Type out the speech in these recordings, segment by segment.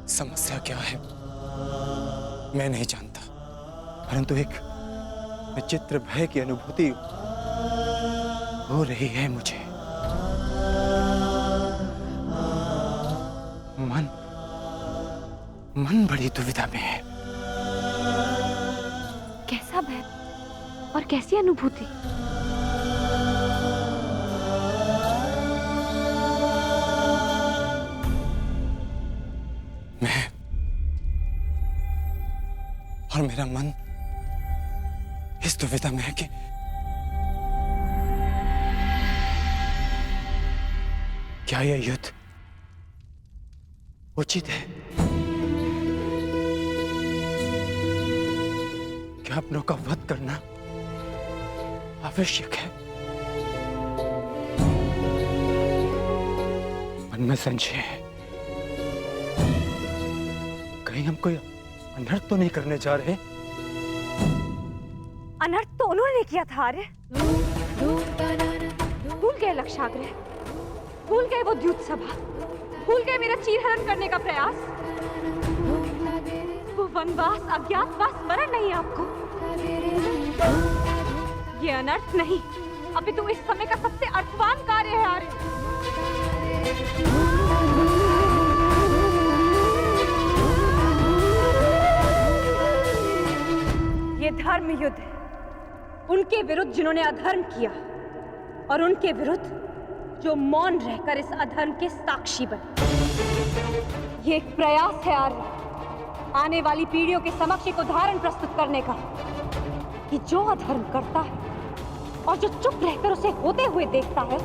समस्या क्या है मैं नहीं जानता, परंतु एक विचित्र भय की अनुभूति हो रही है मुझे। मन बड़ी दुविधा में है। कैसा भय और कैसी अनुभूति? मैं और मेरा मन इस दुविधा में है कि क्या यह युद्ध उचित है? क्या अपनों का वध करना आवश्यक है? मन में संशय है, कहीं हम कोई अनर्थ तो नहीं करने जा रहे? अनर्थ तो उन्होंने किया था आर्य। भूल गए लक्षाग्रह, भूल गए वो द्यूत सभा, भूल गए मेरा चीरहरण करने का प्रयास। वो वनवास, अज्ञातवास स्मरण नहीं आपको? ये अनर्थ नहीं, अपितु इस समय का सबसे अर्थवान कार्य है आर्य। ये धर्म युद्ध है, उनके विरुद्ध जिन्होंने अधर्म किया और उनके विरुद्ध जो मौन रहकर इस अधर्म के साक्षी बने। ये एक प्रयास है आर्य, आने वाली पीढ़ियों के समक्ष एक उदाहरण प्रस्तुत करने का कि जो अधर्म करता है और जो चुप रहकर उसे होते हुए देखता है,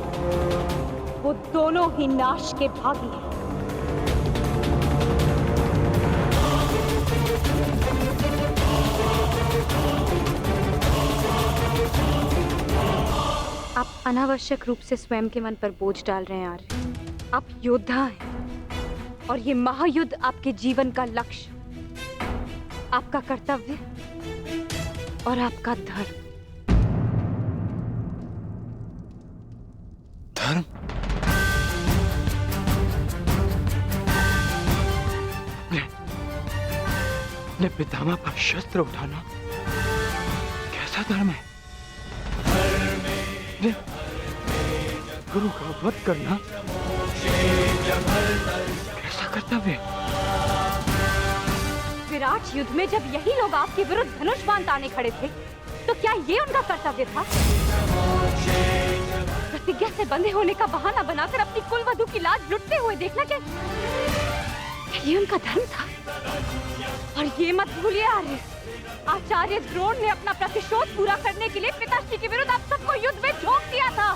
वो दोनों ही नाश के भागी हैं। आप अनावश्यक रूप से स्वयं के मन पर बोझ डाल रहे हैं आर्य। आप योद्धा हैं और ये महायुद्ध आपके जीवन का लक्ष्य, आपका कर्तव्य और आपका धर्म। धर्म? अपने पितामह पर शस्त्र उठाना कैसा धर्म है? गुरु का वध करना कैसा कर्तव्य? विराट युद्ध में जब यही लोग आपके विरुद्ध धनुष बाण ताने खड़े थे, तो क्या ये उनका कर्तव्य था? प्रतिज्ञा से बंधे होने का बहाना बनाकर अपनी कुलवधू की लाज लुटते हुए देखना, क्या ये उनका धर्म था? और ये मत भूलिए आर्य, आचार्य द्रोण ने अपना प्रतिशोध पूरा करने के लिए पिताश्री के विरुद्ध आप सबको युद्ध में झोंक दिया था।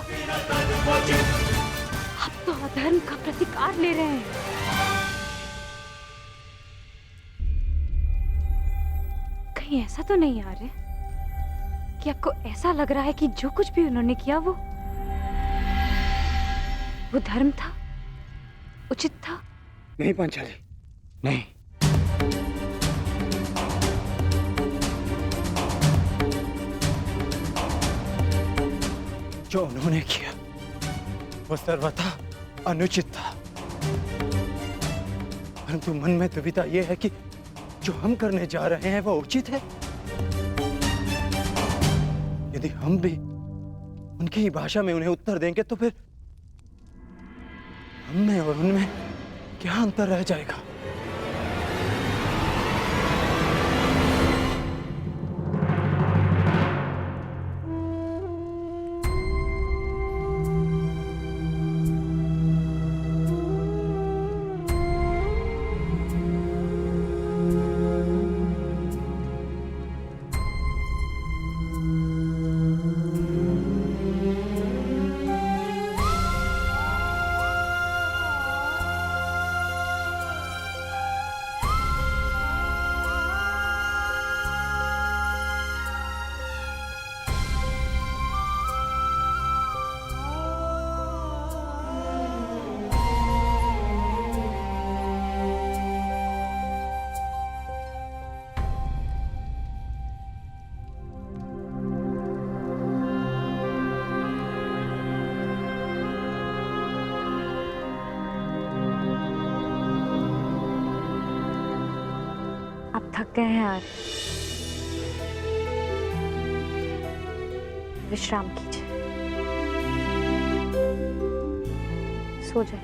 अब तो अधर्म का प्रतिकार ले रहे हैं। कहीं ऐसा तो नहीं आ रहा कि आपको ऐसा लग रहा है कि जो कुछ भी उन्होंने किया वो धर्म था, उचित था? नहीं पांचाली, नहीं। जो उन्होंने किया वो सर्वथा अनुचित था, परंतु मन में दुविधा यह है कि जो हम करने जा रहे हैं वो उचित है। यदि हम भी उनकी ही भाषा में उन्हें उत्तर देंगे तो फिर हम में और उनमें क्या अंतर रह जाएगा? आप थक गए हैं यार, विश्राम कीजिए, सो जाए।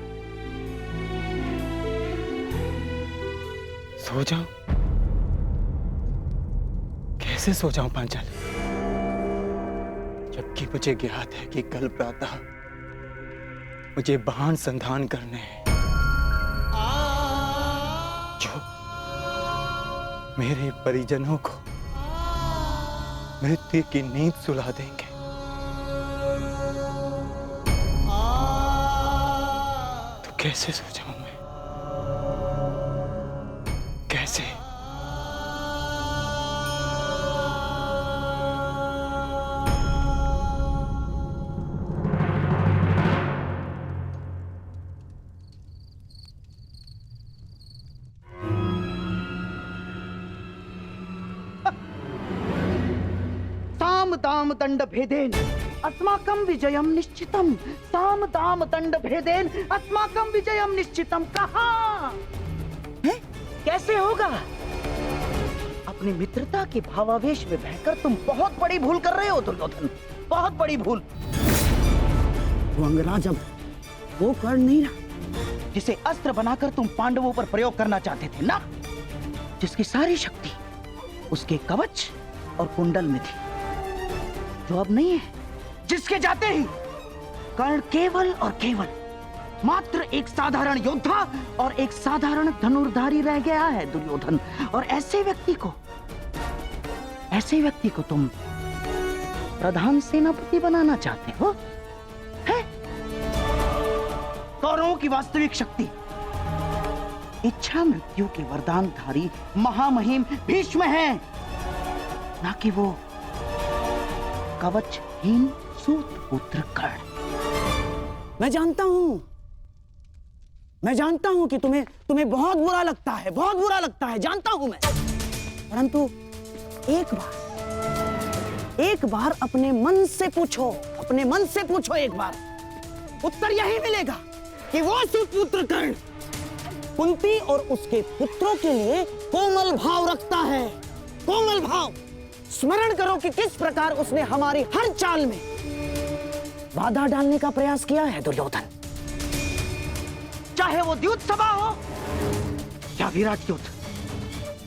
सो जाऊं? कैसे सो जाऊं पांचाल, जबकि मुझे ज्ञात है कि कल प्रातः मुझे बाण संधान करने हैं जो मेरे परिजनों को मृत्यु की नींद सुला देंगे। तो कैसे सो जाऊं मैं? कैसे? साम दाम दंड भेदेन अस्माकं विजयम निश्चितम। साम दाम दंड भेदेन अस्माकं विजयम निश्चितम। कहाँ है? कैसे होगा? अपनी मित्रता के भावावेश में बहकर तुम बहुत बड़ी भूल कर रहे हो दुर्योधन, बहुत बड़ी भूल। वो अंगराज अब वो कर नहीं रहा जिसे अस्त्र बनाकर तुम पांडवों पर प्रयोग करना चाहते थे ना, जिसकी सारी शक्ति उसके कवच और कुंडल में थी, जो अब नहीं है, जिसके जाते ही कर्ण केवल और केवल मात्र एक साधारण योद्धा और एक साधारण धनुर्धारी रह गया है दुर्योधन। और ऐसे व्यक्ति को तुम प्रधान सेनापति बनाना चाहते हो? है? कौरवों की वास्तविक शक्ति इच्छा मृत्यु के वरदानधारी महामहिम भीष्म है, ना कि वो कवचहीन सूत पुत्र कर्ण। मैं जानता हूं कि तुम्हें बहुत बुरा लगता है, बहुत बुरा लगता है, जानता हूं मैं। परंतु एक बार अपने मन से पूछो एक बार, उत्तर यही मिलेगा कि वो सुपुत्र कर्ण कुंती और उसके पुत्रों के लिए कोमल भाव रखता है। कोमल भाव। स्मरण करो कि किस प्रकार उसने हमारी हर चाल में बाधा डालने का प्रयास किया है दुर्योधन। चाहे वो द्युत सभा हो या विराट युद्ध,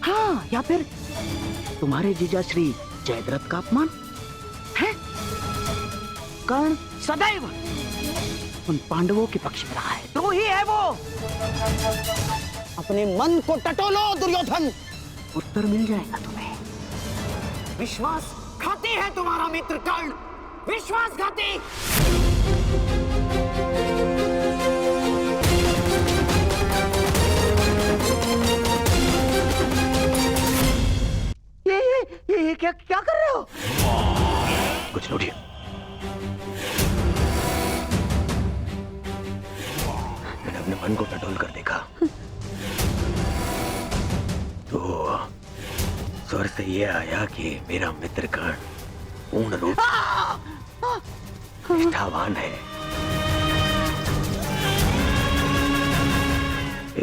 हाँ, या फिर तुम्हारे जीजा श्री जयद्रथ का अपमान है। कर्ण सदैव उन पांडवों के पक्ष में रहा है, तो ही है वो। अपने मन को टटोलो दुर्योधन, उत्तर मिल जाएगा तुम्हें। विश्वासघाती है तुम्हारा मित्र कर्ण, विश्वासघाती। ये क्या कर रहे हो? कुछ लौटिए। मैंने अपने मन को टटोल कर देखा तो स्वर से ये आया कि मेरा मित्र कर्ण पूर्ण रूप निष्ठावान है।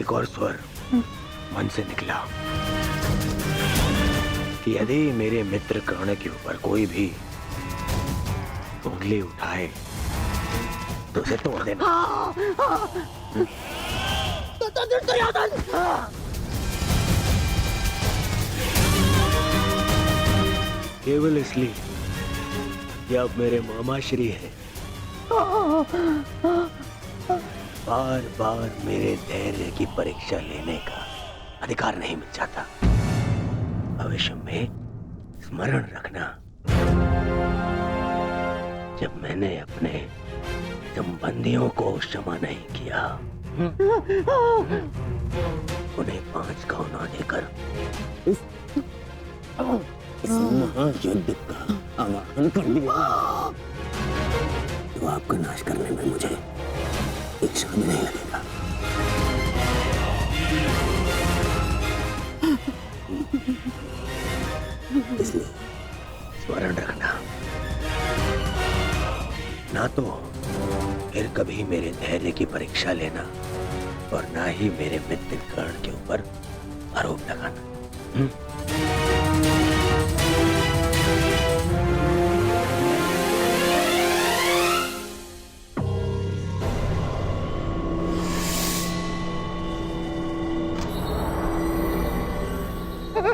एक और स्वर मन से निकला कि यदि मेरे मित्र कर्ण के ऊपर कोई भी उंगली उठाए तो उसे तोड़ देना। केवल इसलिए कि आप मेरे मामा श्री हैं, बार बार मेरे धैर्य की परीक्षा लेने का अधिकार नहीं मिल जाता। भविष्य में स्मरण रखना, जब मैंने अपने संबंधियों को क्षमा नहीं किया, उन्हें 5 गांव ना देकर इस महायुद्ध का आह्वान कर दिया, तो आपका नाश करने में मुझे एक क्षण भी नहीं लगेगा। इसलिए स्मरण रखना, ना तो फिर कभी मेरे धैर्य की परीक्षा लेना और ना ही मेरे मित्र कर्ण के ऊपर आरोप लगाना।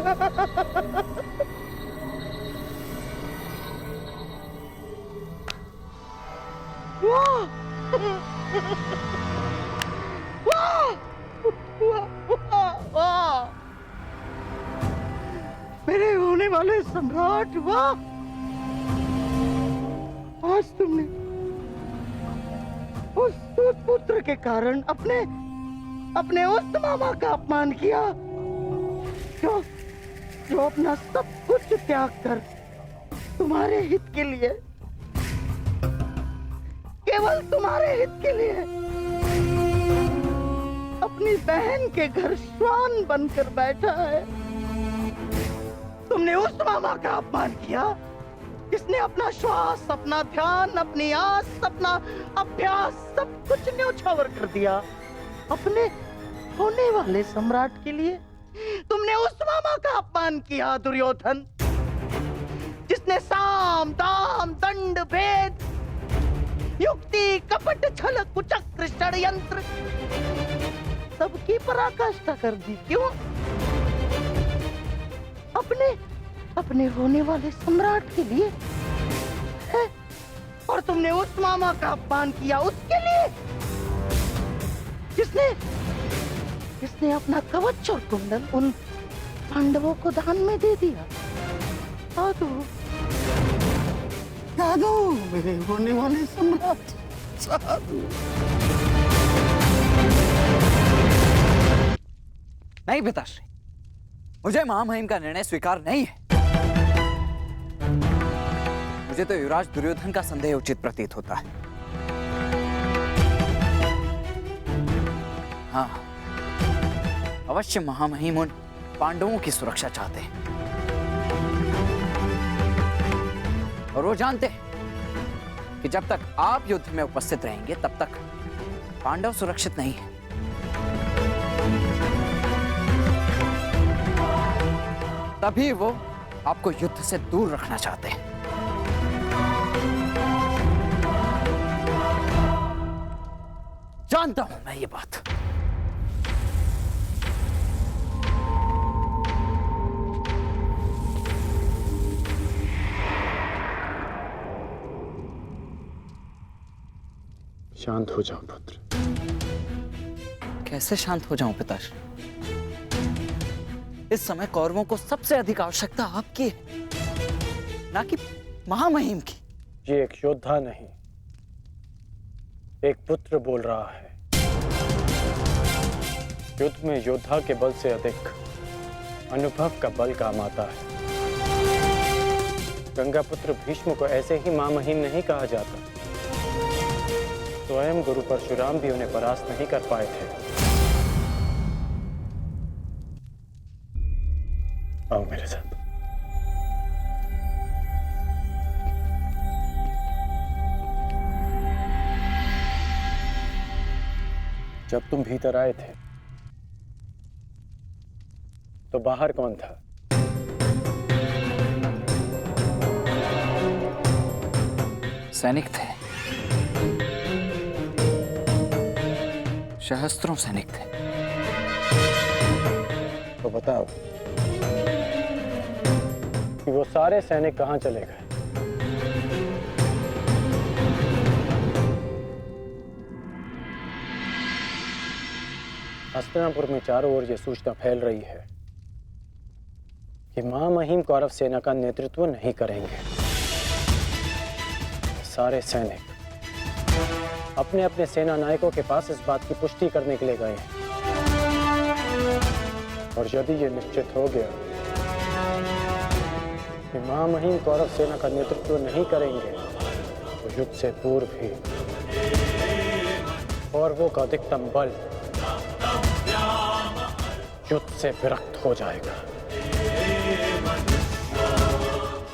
वाह! वाह! वाह! वाह! मेरे होने वाले सम्राट, वाह! आज तुमने उस दूत पुत्र के कारण अपने उस मामा का अपमान किया जो अपना सब कुछ त्याग कर तुम्हारे हित के लिए, केवल तुम्हारे हित के लिए अपनी बहन के घर श्वान बनकर बैठा है। तुमने उस मामा का अपमान किया जिसने अपना श्वास, अपना ध्यान, अपनी आस, अपना अभ्यास सब कुछ न्योछावर कर दिया अपने होने वाले सम्राट के लिए। तुमने उस मामा का अपमान किया दुर्योधन, जिसने साम, दाम, दंड, भेद, युक्ति, कपट, छल, कुचक्र, षड्यंत्र सबकी पराकाष्ठा कर दी। क्यों? अपने होने वाले सम्राट के लिए है? और तुमने उस मामा का अपमान किया उसके लिए जिसने अपना कवच और कुंडल उन पांडवों को दान में दे दिया। साधु मेरे होने वाले सम्राट, साधु। नहीं पिताश्री, मुझे महामहिम का निर्णय स्वीकार नहीं है। मुझे तो युवराज दुर्योधन का संदेह उचित प्रतीत होता है। हाँ, अवश्य महामहिम उन पांडवों की सुरक्षा चाहते हैं और वो जानते हैं कि जब तक आप युद्ध में उपस्थित रहेंगे तब तक पांडव सुरक्षित नहीं है। तभी वो आपको युद्ध से दूर रखना चाहते हैं। जानता हूं मैं ये बात। शांत हो जाओ पुत्र। कैसे शांत हो जाऊं पिताश्री? इस समय कौरवों को सबसे अधिक आवश्यकता आपकी है, ना कि महामहिम की। ये एक योद्धा नहीं, एक पुत्र बोल रहा है। युद्ध में योद्धा के बल से अधिक अनुभव का बल काम आता है। गंगा पुत्र भीष्म को ऐसे ही महामहिम नहीं कहा जाता। स्वयं गुरु परशुराम भी उन्हें परास्त नहीं कर पाए थे। आओ मेरे साथ। जब तुम भीतर आए थे तो बाहर कौन था? सैनिक थे, सहस्त्रों सैनिक थे। तो बताओ कि वो सारे सैनिक कहां चले गए? हस्तिनापुर में चारों ओर ये सूचना फैल रही है कि महामहिम कौरव सेना का नेतृत्व नहीं करेंगे। सारे सैनिक अपने अपने सेना नायकों के पास इस बात की पुष्टि करने के लिए गए हैं। और यदि ये निश्चित हो गया कि महामहिम कौरव सेना का नेतृत्व नहीं करेंगे तो युद्ध से पूर्व ही कौरवों का अधिकतम बल युद्ध से विरक्त हो जाएगा।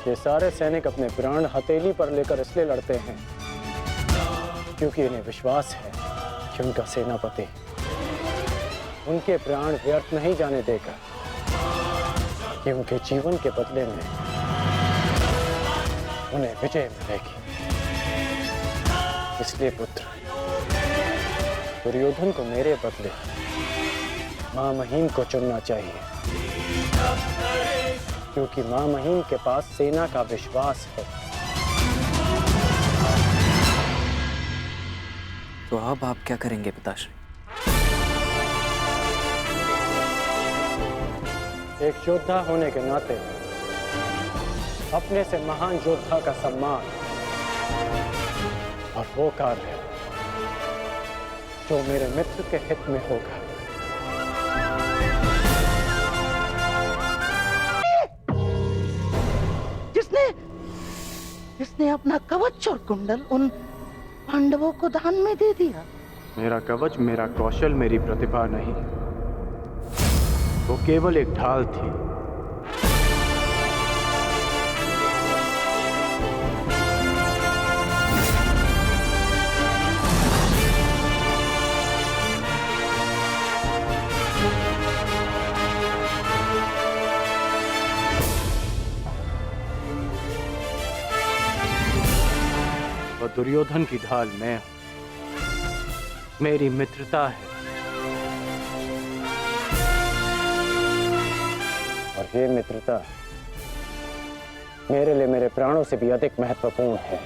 ये सारे सैनिक अपने प्राण हथेली पर लेकर इसलिए लड़ते हैं क्योंकि इन्हें विश्वास है कि उनका सेनापति उनके प्राण व्यर्थ नहीं जाने देगा, कि उनके जीवन के बदले में उन्हें विजय मिलेगी। इसलिए पुत्र, दुर्योधन को मेरे बदले महामहिम को चुनना चाहिए। क्योंकि मां महीम के पास सेना का विश्वास है। तो अब आप क्या करेंगे पिताश्री? एक योद्धा होने के नाते अपने से महान योद्धा का सम्मान और वो कार्य जो मेरे मित्र के हित में होगा। जिसने अपना कवच और कुंडल उन पांडवों को दान में दे दिया। मेरा कवच, मेरा कौशल, मेरी प्रतिभा नहीं, वो केवल एक ढाल थी। और दुर्योधन की ढाल मैं हूं। मेरी मित्रता है और ये मित्रता मेरे लिए मेरे प्राणों से भी अधिक महत्वपूर्ण है।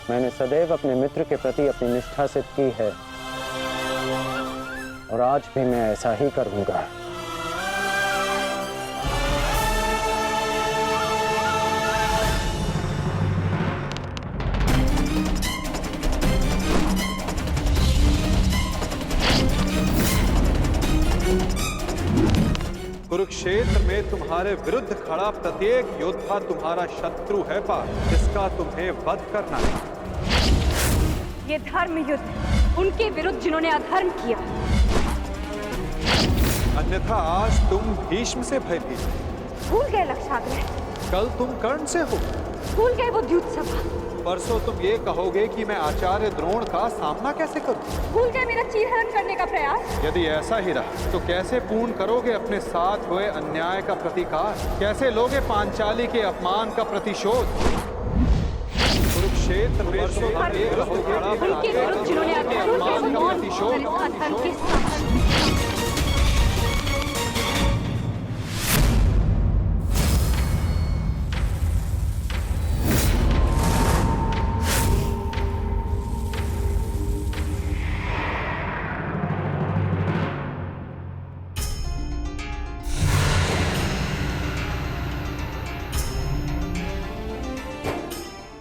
मैंने सदैव अपने मित्र के प्रति अपनी निष्ठा सिद्ध की है और आज भी मैं ऐसा ही करूंगा। कुरुक्षेत्र में तुम्हारे विरुद्ध खड़ा प्रत्येक योद्धा तुम्हारा शत्रु है पार्थ, जिसका तुम्हें वध करना है। ये धर्म युद्ध उनके विरुद्ध जिन्होंने अधर्म किया। अन्यथा आज तुम भीष्म से भयभीत, भूल गए लक्षाग्रह, कल तुम कर्ण से हो, भूल गए वो द्यूत सभा, परसों तुम ये कहोगे कि मैं आचार्य द्रोण का सामना कैसे करूं। भूल गए मेरा चीरहरण करने का प्रयास। यदि ऐसा ही रहा तो कैसे पूर्ण करोगे अपने साथ हुए अन्याय का प्रतिकार? कैसे लोगे पांचाली के अपमान का प्रतिशोध? कुरुक्षेत्र में तुम ये कहोगे उनके विरुद्ध जिन्होंने अपमान का प्रतिशोध। अधर्म के साक्षी।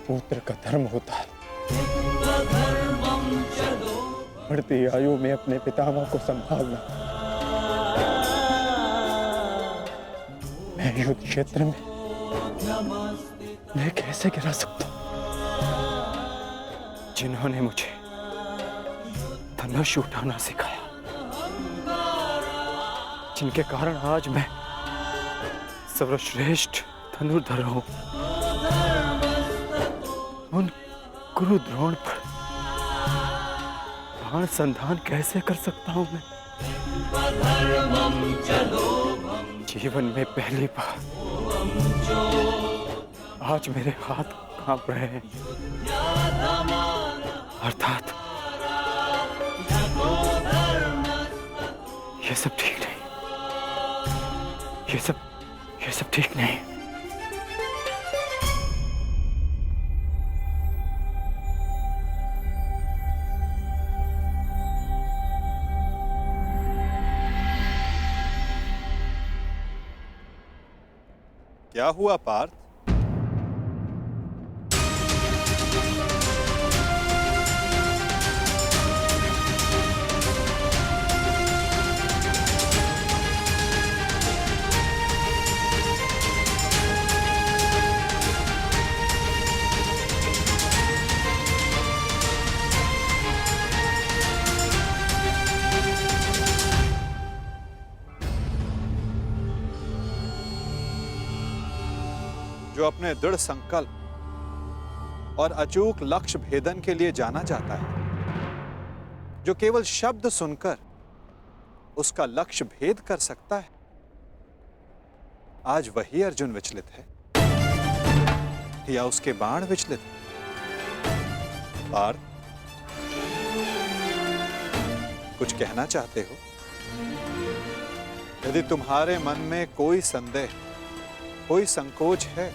पुत्र का धर्म होता है बढ़ती आयु में अपने पितामह को संभालना। मैं युद्ध क्षेत्र में मैं कैसे गिरा सकता हूं? जिन्होंने मुझे धनुष उठाना सिखाया, जिनके कारण आज मैं सर्वश्रेष्ठ धनुर्धर हूं, उन गुरु द्रोण पर बाण संधान कैसे कर सकता हूं मैं? जीवन में पहली बार आज मेरे हाथ कांप रहे हैं। अर्थात ये सब ठीक नहीं, ये सब ठीक नहीं। क्या हुआ पार्थ? जो अपने दृढ़ संकल्प और अचूक लक्ष्य भेदन के लिए जाना जाता है, जो केवल शब्द सुनकर उसका लक्ष्य भेद कर सकता है, आज वही अर्जुन विचलित है या उसके बाण विचलित है? पार्थ, कुछ कहना चाहते हो? यदि तुम्हारे मन में कोई संदेह, कोई संकोच है,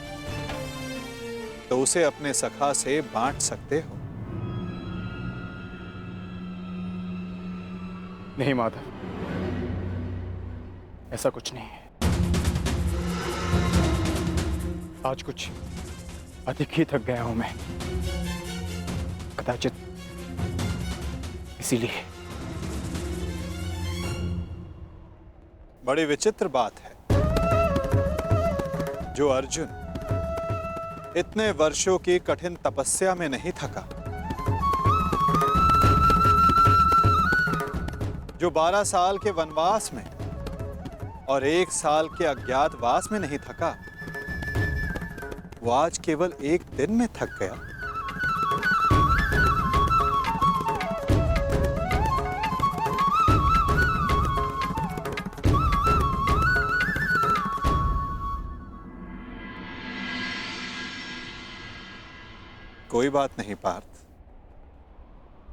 तो उसे अपने सखा से बांट सकते हो। नहीं माधव, ऐसा कुछ नहीं है। आज कुछ अधिक ही थक गया हूं मैं, कदाचित इसीलिए। बड़ी विचित्र बात है, जो अर्जुन इतने वर्षों की कठिन तपस्या में नहीं थका, जो 12 साल के वनवास में और 1 साल के अज्ञातवास में नहीं थका, वो आज केवल 1 दिन में थक गया। कोई बात नहीं पार्थ,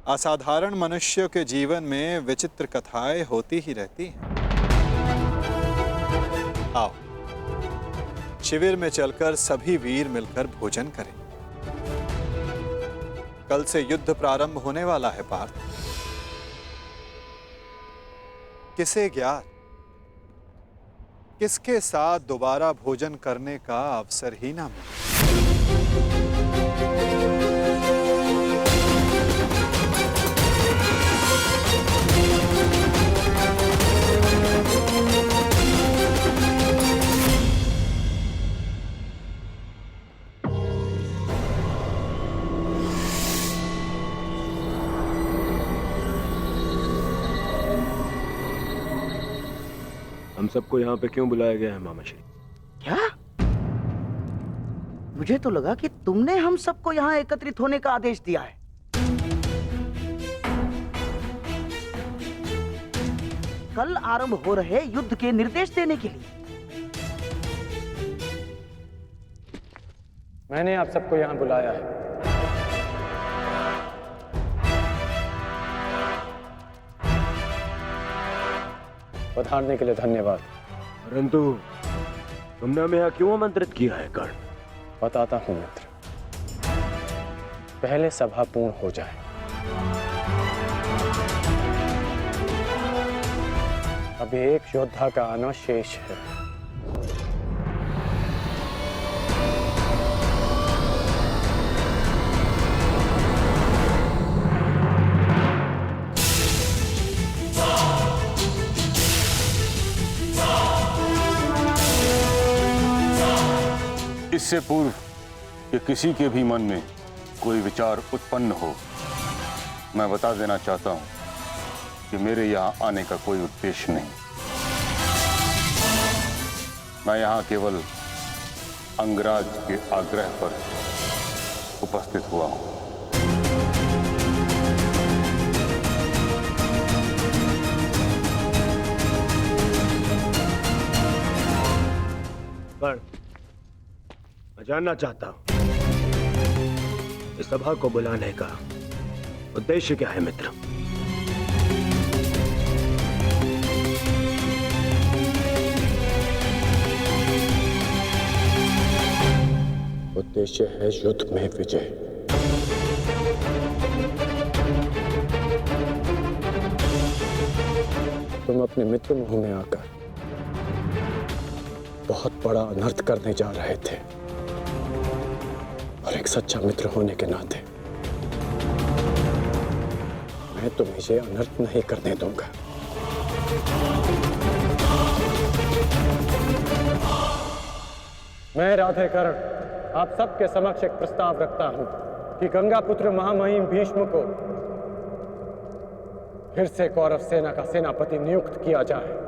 असाधारण मनुष्यों के जीवन में विचित्र कथाएं होती ही रहती हैं। आओ, शिविर में चलकर सभी वीर मिलकर भोजन करें। कल से युद्ध प्रारंभ होने वाला है पार्थ। किसे ज्ञात किसके साथ दोबारा भोजन करने का अवसर ही ना मिले। हम सबको यहाँ पे क्यों बुलाया गया है मामा श्री? क्या? मुझे तो लगा कि तुमने हम सबको यहाँ एकत्रित होने का आदेश दिया है। कल आरंभ हो रहे युद्ध के निर्देश देने के लिए। मैंने आप सबको यहाँ बुलाया है। पधारने के लिए धन्यवाद। परंतु तुमने हमें यहाँ क्यों आमंत्रित किया है कर्ण? बताता हूं मित्र, पहले सभा पूर्ण हो जाए। अभी एक योद्धा का आना शेष है। इससे पूर्व कि किसी के भी मन में कोई विचार उत्पन्न हो, मैं बता देना चाहता हूं कि मेरे यहाँ आने का कोई उद्देश्य नहीं। मैं यहाँ केवल अंगराज के आग्रह पर उपस्थित हुआ हूं। कर्ण, मैं जानना चाहता हूं इस सभा को बुलाने का उद्देश्य क्या है मित्र? उद्देश्य है युद्ध में विजय। तुम अपने मित्र मुंह में आकर बहुत बड़ा अनर्थ करने जा रहे थे, और एक सच्चा मित्र होने के नाते मैं तुम्हें ये अनर्थ नहीं करने दूंगा। मैं राधेकर्ण आप सबके समक्ष एक प्रस्ताव रखता हूं कि गंगा पुत्र महामहिम भीष्म को फिर से कौरव सेना का सेनापति नियुक्त किया जाए।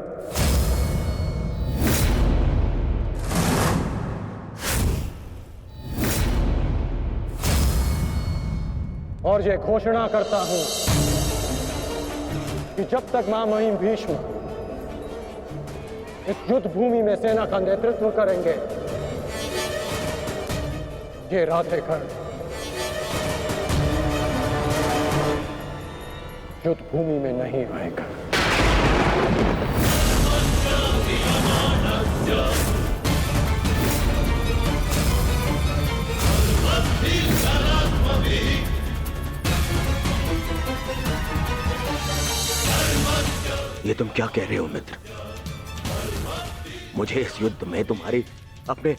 और ये घोषणा करता हूं कि जब तक महामहिम भीष्म इस युद्ध भूमि में सेना का नेतृत्व करेंगे, ये राधेकर्ण युद्ध भूमि में नहीं आएगा। तुम क्या कह रहे हो मित्र? मुझे इस युद्ध में तुम्हारी अपने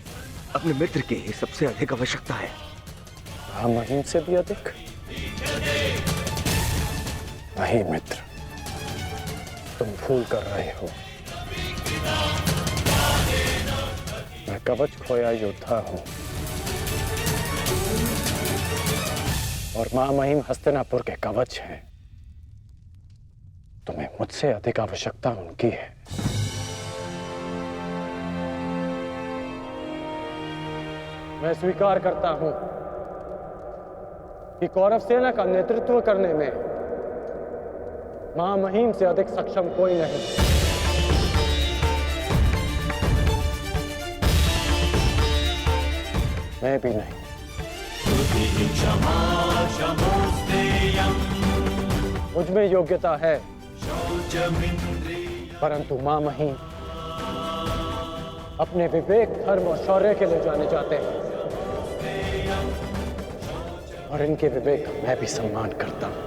अपने मित्र की सबसे अधिक आवश्यकता है। महामहिम से भी अधिक? नहीं मित्र, तुम भूल कर रहे हो। मैं कवच खोया योद्धा हूं और महामहिम हस्तिनापुर के कवच हैं। तुम्हें मुझसे अधिक आवश्यकता उनकी है। मैं स्वीकार करता हूं कि कौरव सेना का नेतृत्व करने में महामहिम से अधिक सक्षम कोई नहीं। मैं भी नहीं। मुझ में योग्यता है, परंतु महामहिम अपने विवेक, धर्म और शौर्य के लिए जाने जाते हैं और इनके विवेक का मैं भी सम्मान करता हूं।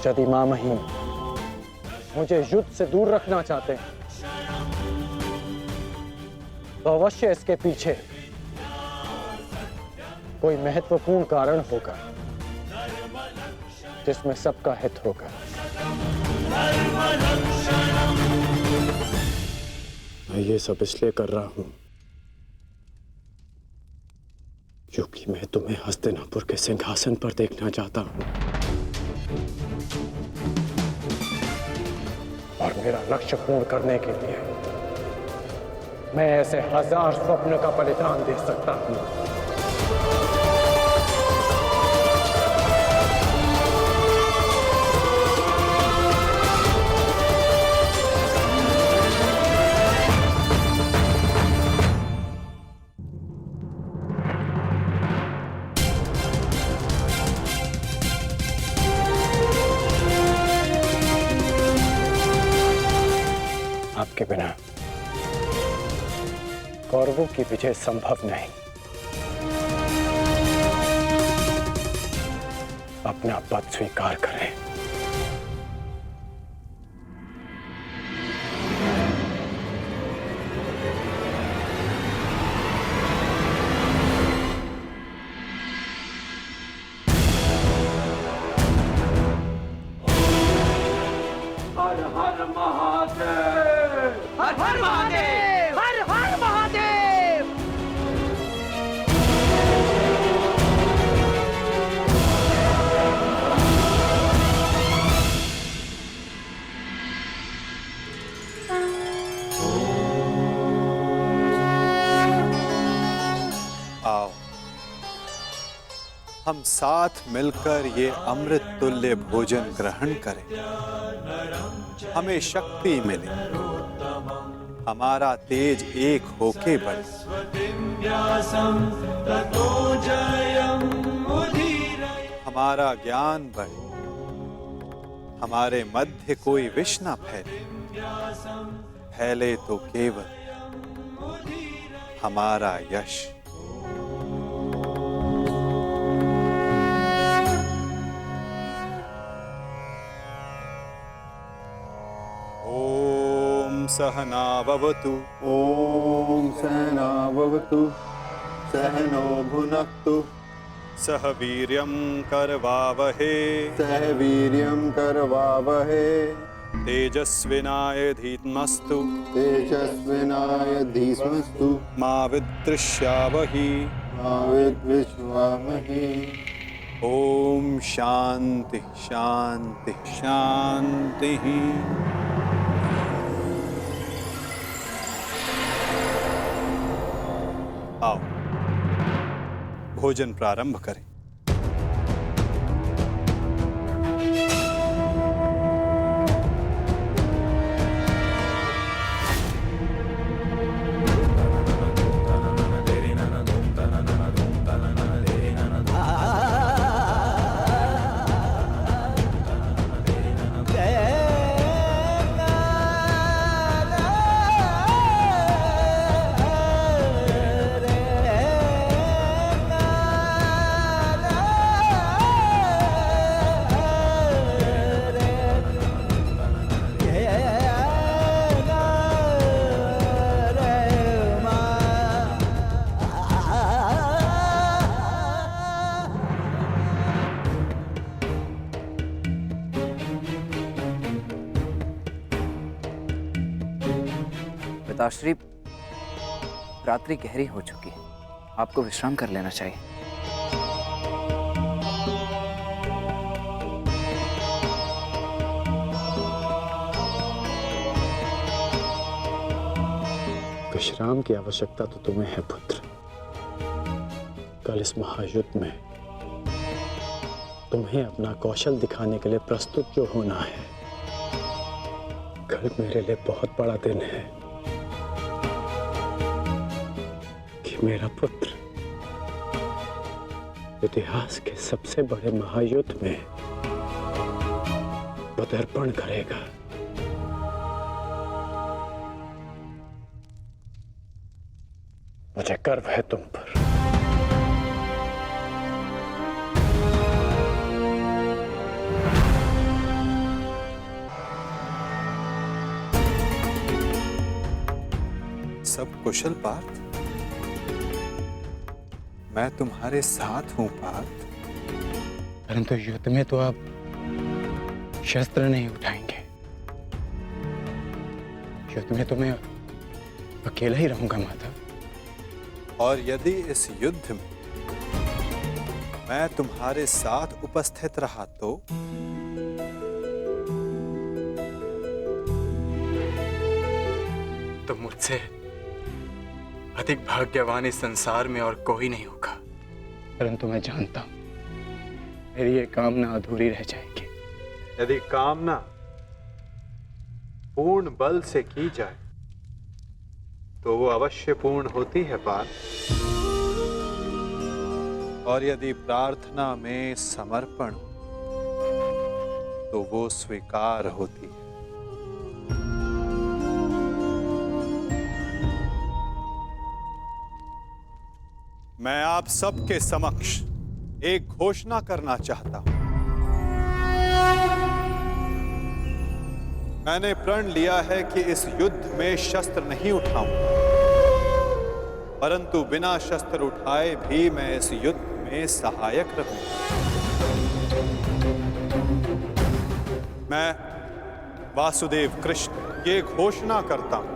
यदि महामहिम मुझे युद्ध से दूर रखना चाहते हैं तो अवश्य इसके पीछे कोई महत्वपूर्ण कारण होगा जिसमें सबका हित होगा। मैं ये सब इसलिए कर रहा हूं क्योंकि मैं तुम्हें हस्तिनापुर के सिंहासन पर देखना चाहता हूं और मेरा लक्ष्य पूर्ण करने के लिए मैं ऐसे 1000 स्वप्न का बलिदान दे सकता हूं। आपके बिना कौरवों की विजय संभव नहीं। अपना पद स्वीकार करें। हर हर महादेव! हर हर महादेव! हर हर महादेव! आओ, हम साथ मिलकर ये अमृत तुल्य भोजन ग्रहण करें। हमें शक्ति मिले, हमारा तेज एक होके बढ़े, हमारा ज्ञान बढ़े, हमारे मध्य कोई विष न फैले, फैले तो केवल हमारा यश। सहना भवतु। ॐ सहना भवतु सहनो भुनक्तु सह वीर्यं करवावहे सह वीर्यं करवावहे तेजस्विनाय धीमस्तु तेजस्विनाय धीमस्तु मा विद्विषावहि मा विद्विषावहे। ओम शांति शांति शांति। आओ भोजन प्रारंभ करें। पिताश्री, रात्रि गहरी हो चुकी है, आपको विश्राम कर लेना चाहिए। विश्राम की आवश्यकता तो तुम्हें है पुत्र। कल इस महायुद्ध में तुम्हें अपना कौशल दिखाने के लिए प्रस्तुत जो होना है। कल मेरे लिए बहुत बड़ा दिन है कि मेरा पुत्र इतिहास के सबसे बड़े महायुद्ध में पदार्पण करेगा। मुझे गर्व है तुम पर। सब कुशल पार्थ? मैं तुम्हारे साथ हूं पार्थ। परंतु युद्ध में तो आप शस्त्र नहीं उठाएंगे। युद्ध में तो मैं अकेला ही रहूंगा माता। और यदि इस युद्ध में मैं तुम्हारे साथ उपस्थित रहा तो मुझसे अधिक भाग्यवान इस संसार में और कोई नहीं होगा। परंतु मैं जानता हूं मेरी ये कामना अधूरी रह जाएगी। यदि कामना पूर्ण बल से की जाए तो वो अवश्य पूर्ण होती है पार्थ। और यदि प्रार्थना में समर्पण तो वो स्वीकार होती है। मैं आप सबके समक्ष एक घोषणा करना चाहता हूं। मैंने प्रण लिया है कि इस युद्ध में शस्त्र नहीं उठाऊंगा, परंतु बिना शस्त्र उठाए भी मैं इस युद्ध में सहायक रहूंगा। मैं वासुदेव कृष्ण ये घोषणा करता हूं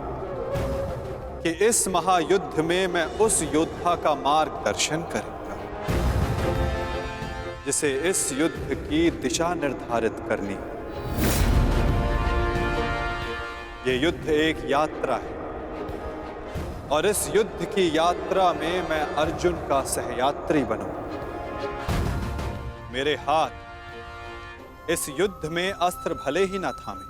कि इस महायुद्ध में मैं उस योद्धा का मार्गदर्शन करूंगा जिसे इस युद्ध की दिशा निर्धारित करनी है। ये युद्ध एक यात्रा है और इस युद्ध की यात्रा में मैं अर्जुन का सहयात्री बनूंगा। मेरे हाथ इस युद्ध में अस्त्र भले ही न थामे,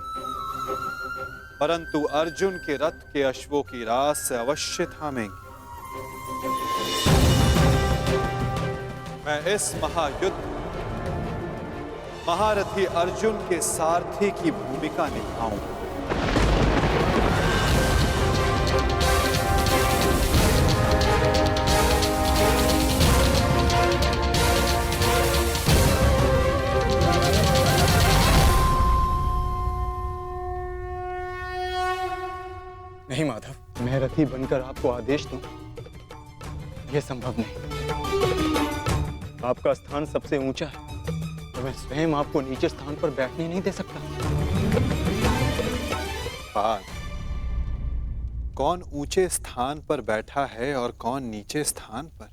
परंतु अर्जुन के रथ के अश्वों की रास से अवश्य थामेंगे। मैं इस महायुद्ध महारथी अर्जुन के सारथी की भूमिका निभाऊंगा। नहीं माधव, मैं रथी बनकर आपको आदेश दूं, यह संभव नहीं। आपका स्थान सबसे ऊंचा है और मैं स्वयं आपको नीचे स्थान पर बैठने नहीं दे सकता। पार्थ, कौन ऊंचे स्थान पर बैठा है और कौन नीचे स्थान पर,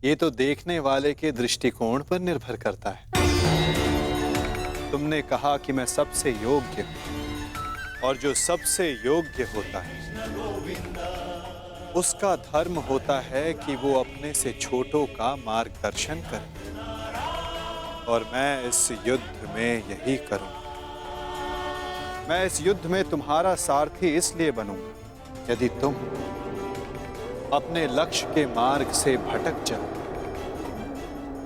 ये तो देखने वाले के दृष्टिकोण पर निर्भर करता है। तुमने कहा कि मैं सबसे योग्य हूं, और जो सबसे योग्य होता है उसका धर्म होता है कि वो अपने से छोटों का मार्गदर्शन करे, और मैं इस युद्ध में यही करूंगा। मैं इस युद्ध में तुम्हारा सारथी इसलिए बनूंगा यदि तुम अपने लक्ष्य के मार्ग से भटक जाओ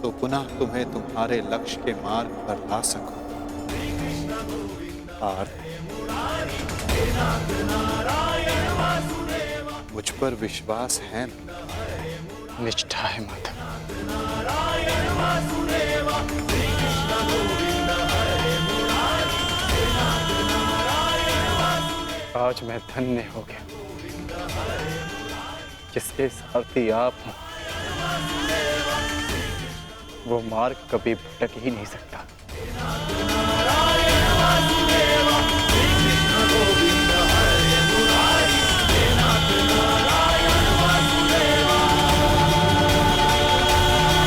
तो पुनः तुम्हें तुम्हारे लक्ष्य के मार्ग पर ला सको। पार्थ, मुझ पर विश्वास है ना? निष्ठा है माधव। आज मैं धन्य हो गया जिसके सारथी आप हो। वो मार्ग कभी भटक ही नहीं सकता।